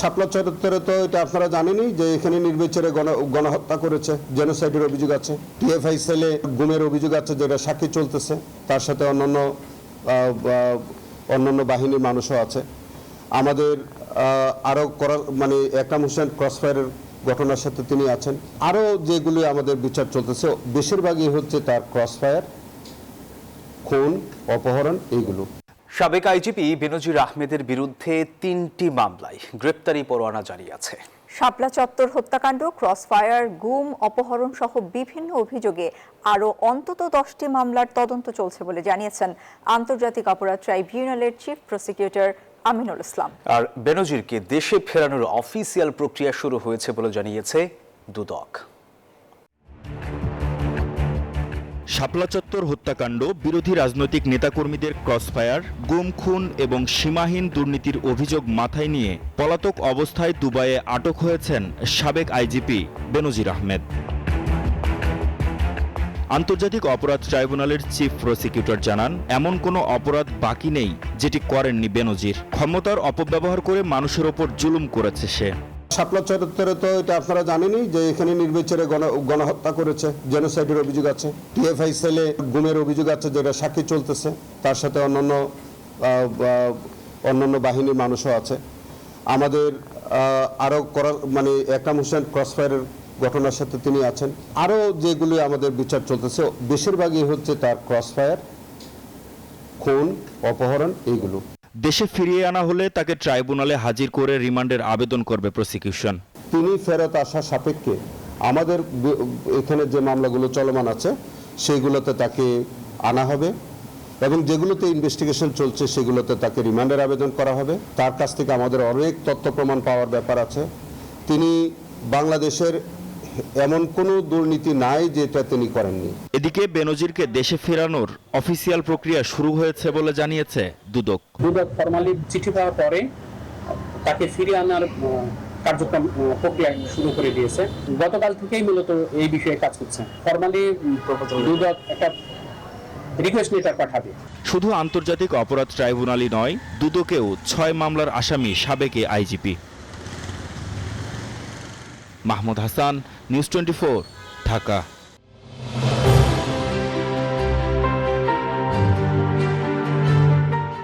শাপলা চত্বরে তো এটা আপনারা জানেনই যে এখানে নির্বিচারে গণহত্যা করেছে, জেনোসাইডের অভিযোগ আছে, টিএফআই সেলে গুমের অভিযোগ আছে, যেটা সাক্ষী চলতেছে। তার সাথে অন্যান্য বাহিনীর মানুষও আছে। আমাদের আরও একরাম হোসেন ক্রসফায়ারের ঘটনার সাথে তিনি আছেন। আরও যেগুলি আমাদের বিচার চলতেছে বেশিরভাগই হচ্ছে তার ক্রসফায়ার, খুন, অপহরণ এইগুলো। সাবেক আইজিপি বেনজির আহমেদের বিরুদ্ধে 3টি মামলায় গ্রেপ্তারি পরোয়ানা জারি আছে। শাপলা চত্বর হত্যাকাণ্ড, ক্রসফায়ার, গুম, অপহরণ সহ বিভিন্ন অভিযোগে আরও অন্তত 10টি মামলার তদন্ত চলছে বলে জানিয়েছেন আন্তর্জাতিক অপরাধ ট্রাইব্যুনালের চিফ প্রসিকিউটর আমিনুল ইসলাম। আর বেনজিরকে দেশে ফেরানোর অফিসিয়াল প্রক্রিয়া শুরু হয়েছে বলে জানিয়েছে দুদক। শাপলা চত্বর হত্যাকাণ্ড, বিরোধী রাজনৈতিক নেতাকর্মীদের ক্রসফায়ার, গুম, খুন এবং সীমাহীন দুর্নীতির অভিযোগ মাথায় নিয়ে পলাতক অবস্থায় দুবাইয়ে আটক হয়েছেন সাবেক আইজিপি বেনজির আহমেদ। আন্তর্জাতিক অপরাধ ট্রাইব্যুনালের চিফ প্রসিকিউটর জানান, এমন কোনো অপরাধ বাকি নেই যেটি করেননি বেনজির। ক্ষমতার অপব্যবহার করে মানুষের ওপর জুলুম করেছে সে। শাপলা চত্বরে তো এটা আপনারা জানেনই যে এখানে নির্বিচারে গণহত্যা করেছে, জেনোসাইডের অভিযোগ আছে, টিএফআই সেলে গুমের অভিযোগ আছে, যেটা সাক্ষী চলতেছে। তার সাথে অন্যান্য বাহিনীর মানুষও আছে। আমাদের আরও একরাম হোসেন ক্রসফায়ারের ঘটনার সাথে তিনি আছেন। আরও যেগুলি আমাদের বিচার চলতেছে বেশিরভাগই হচ্ছে তার ক্রসফায়ার, খুন, অপহরণ এইগুলো। দেশে ফিরিয়ে আনা হলে তাকে ট্রাইব্যুনালে হাজির করে রিমান্ডের আবেদন করবে প্রসিকিউশন। তিনি ফেরত আসা সাপেক্ষে আমাদের এখানে যে মামলাগুলো চলমান আছে সেগুলোতে তাকে আনা হবে এবং যেগুলোতে ইনভেস্টিগেশন চলছে সেগুলোতে তাকে রিমান্ডের আবেদন করা হবে। তার কাছ থেকে আমাদের অনেক তথ্য প্রমাণ পাওয়ার ব্যাপার আছে। তিনি বাংলাদেশের এমন কোনো দুর্নীতি নাই যেটা তিনি করেননি। এদিকে বেনজিরকে দেশে ফেরানোর অফিসিয়াল প্রক্রিয়া শুরু হয়েছে বলে জানিয়েছে দুদক। দুদক ফরমালি চিঠি পাওয়ার পরে তাকে ফিরিয়ে আনার কার্যক্রম প্রক্রিয়া শুরু করে দিয়েছে। গতকাল থেকেই মূলত এই বিষয়ে কাজ করছে। ফরমালি দুদক একটা রিকোয়েস্ট লেটার পাঠাবে। শুধু আন্তর্জাতিক অপরাধ ট্রাইব্যুনালই নয়, দুদকেও 6 মামলার আসামি সাবেক আইজিপি। মাহমুদ হাসান, নিউজ 24, ঢাকা।